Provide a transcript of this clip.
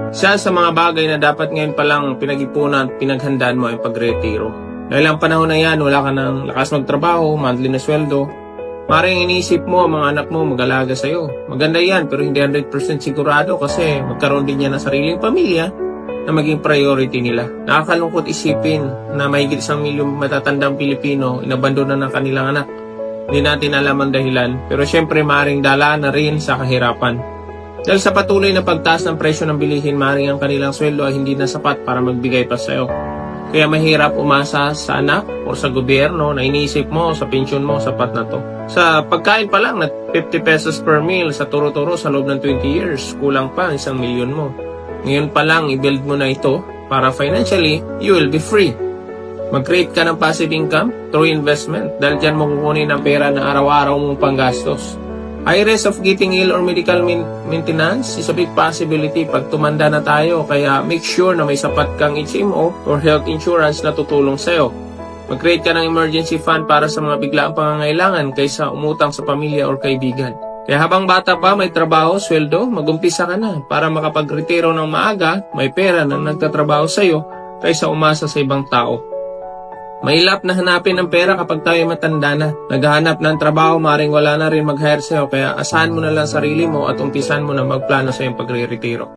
Isa sa mga bagay na dapat ngayon palang pinag-ipunan at pinaghandaan mo ay pagretiro. Dahil ang panahon na yan, wala ka ng lakas magtrabaho, monthly na sweldo. Maring iniisip mo ang mga anak mo mag-alaga sa'yo. Maganda yan pero hindi 100% sigurado kasi magkaroon din yan ng sariling pamilya na maging priority nila. Nakakalungkot isipin na mahigit 1 milyong matatandang Pilipino inabandona ng kanilang anak. Hindi natin alam ang dahilan pero syempre maring dala na rin sa kahirapan. Dahil sa patuloy na pagtaas ng presyo ng bilihin, maring ang kanilang sweldo ay hindi na sapat para magbigay pa sa'yo. Kaya mahirap umasa sa anak o sa gobyerno na iniisip mo sa pensyon mo sapat na to. Sa pagkain pa lang na 50 pesos per meal sa turo-turo sa loob ng 20 years, kulang pa 1 milyon mo. Ngayon pa lang i-build mo na ito para financially, you will be free. Mag-create ka ng passive income through investment dahil dyan mo kukunin ang pera na araw-araw mong panggastos. High risk of getting ill or medical maintenance is a big possibility pag tumanda na tayo, kaya make sure na may sapat kang HMO or health insurance na tutulong sa'yo. Mag-create ka ng emergency fund para sa mga biglaang pangangailangan kaysa umutang sa pamilya or kaibigan. Kaya habang bata pa, may trabaho, sweldo, mag-umpisa ka na para makapag-retiro ng maaga, may pera na nagtatrabaho sa'yo kaysa umasa sa ibang tao. Mahirap na hanapin ang pera kapag tayo matanda na. Naghahanap ng trabaho, maring wala na rin mag-hire sa'yo, kaya asahan mo na lang sarili mo at umpisan mo na magplano sa iyong pagre-retiro.